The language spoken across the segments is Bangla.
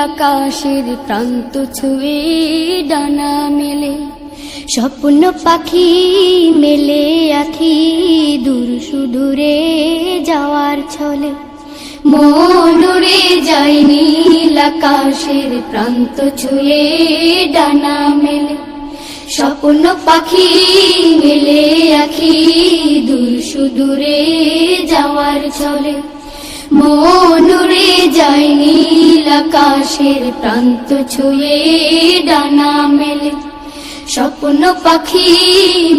আকাশের প্রান্ত ছুঁয়ে ডানা মেলে, স্বপ্ন পাখি মেলে আখি দূর সুদূরে যাওয়ার ছলে। মন উড়ে যায় নীল আকাশের প্রান্ত ছুঁয়ে ডানা মেলে, স্বপ্ন পাখি মেলে আখি দূর সুদূরে যাওয়ার ছলে। মন উড়ে যায় নীল আকাশের প্রান্ত ছুঁয়ে ডানা মেলে, স্বপ্ন পাখি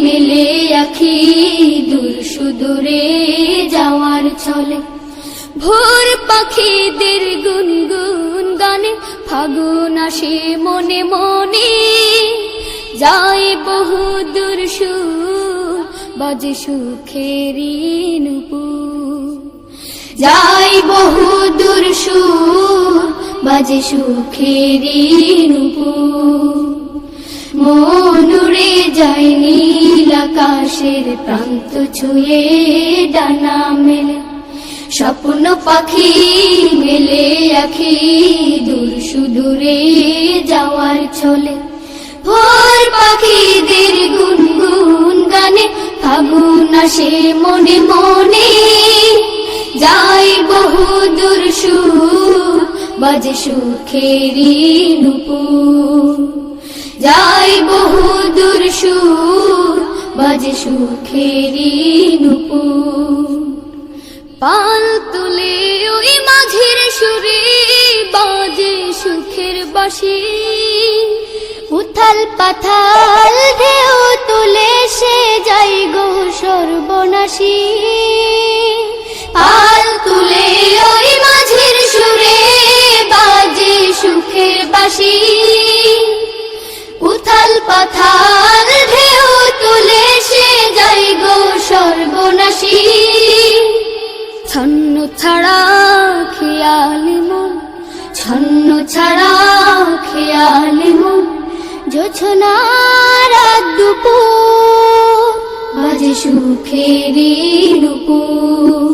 মেলে আখি দূর সুদূরে যাওয়ার ছলে। ভোর পাখিদের গুনগুন গানে ফাগুন আসে মনে মনে, যায় বহু দূর সুর বাজে সুখেরি নূপুর। যায় বহু দূর সুর বাজে সুখেরি নূপুর। মন উড়ে যায় নীল আকাশের প্রান্ত ছুঁয়ে ডানা মেলে, স্বপ্ন পাখি মেলে আখি দূর সুদূরে যাওয়ার ছলে। ভোর পাখিদের গুনগুন গানে ফাগুন আসে মনে মনে, যায় বহু দূর সুর বাজে সুখেরি নূপুর। যায় বহু দূর সুর বাজে সুখেরি নূপুর। পাল তুলে ওই মাঝির সুরে বাজে সুখের বাঁশি, উথাল পাথাল ঢেউ তুলে সে যাই গো সর্বনাশী। পাল তুলে ওই মাঝির সুরে বাজে সুখের বাঁশি, উথাল পাথাল ঢেউ তুলে সে যাই গো সর্বনাশী। ছন্ন ছাড়া খেয়ালি মন, ছন্ন ছাড়া খেয়ালি মন, জোছনা রাত দুপুর বাজে সুখেরি নূপুর।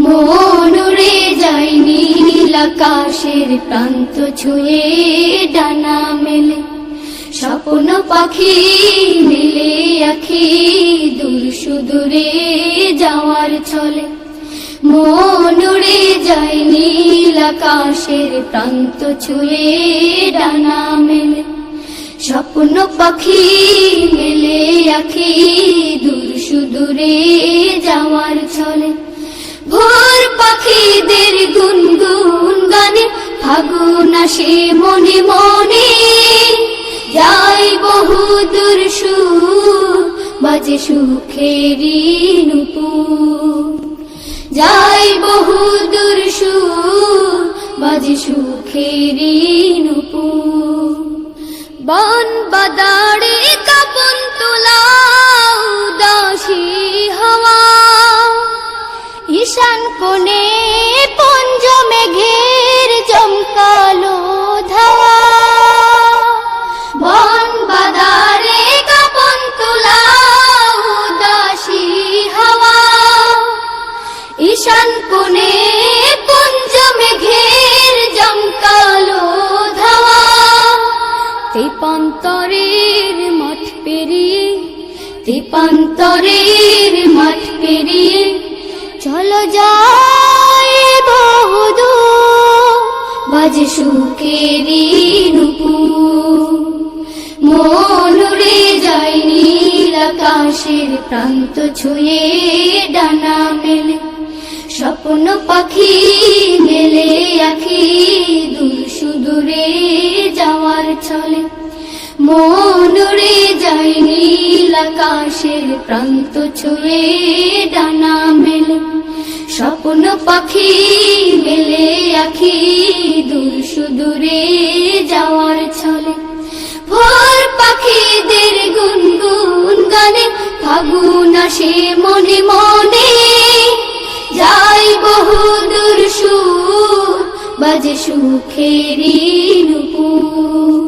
মন উড়ে যায় নীল আকাশের প্রান্ত ছুঁয়ে ডানা মেলে, স্বপ্ন পাখি মেলে আখি দূর সুদূরে যাওয়ার ছলে। মন উড়ে যায় নীল আকাশের প্রান্ত ছুঁয়ে ডানা মেলে, স্বপ্ন পাখি মেলে আখি দূর সুদূরে যাওয়ার ছলে। ভোর পাখিদের গুনগুন গানে ফাগুন আসে মনে মনে, যায় বহু দূর সুর বাজে সুখেরি নূপুর। যায় বহু দূর সুর বাজে সুখেরি নূপুর। বন বাদাড়ে কাপন তোলা উদাসী হাওয়া, ঈশান কোণে পুঞ্জ মেঘের জমকালো ধাওয়া। বন বাদাড়ে কাপন তোলা উদাসী হাওয়া, ঈশান কোণে পুঞ্জ মেঘের জমকালো ধাওয়া। তেপান্তরের মাঠ পেরিয়ে, তেপান্তরের মাঠ পেরিয়ে চলো যায় বহুদূর বাজে সুখেরি নূপুর। মন উড়ে যায় নীল আকাশের প্রান্ত ছুঁয়ে ডানা মেলে, স্বপ্ন পাখি মেলে আখি দূর সুদূরে যাওয়ার ছলে। মন উড়ে যায় নীল আকাশের প্রান্ত ছুঁয়ে ডানা মেলে, স্বপ্ন পাখি মেলে আখি দূর সুদূরে যাওয়ার ছলে। ভোর পাখিদের গুনগুন গানে ফাগুন আসে মনে মনে, যায় বহু দূর সুর বাজে সুখেরি নূপুর।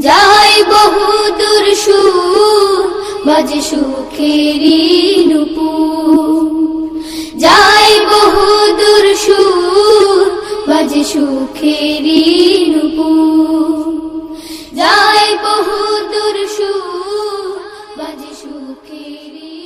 যায় বহু দূর সুর বাজে সুখেরি নূপুর। যায় বহু দূর সুর বাজে সুখেরি সুখেরি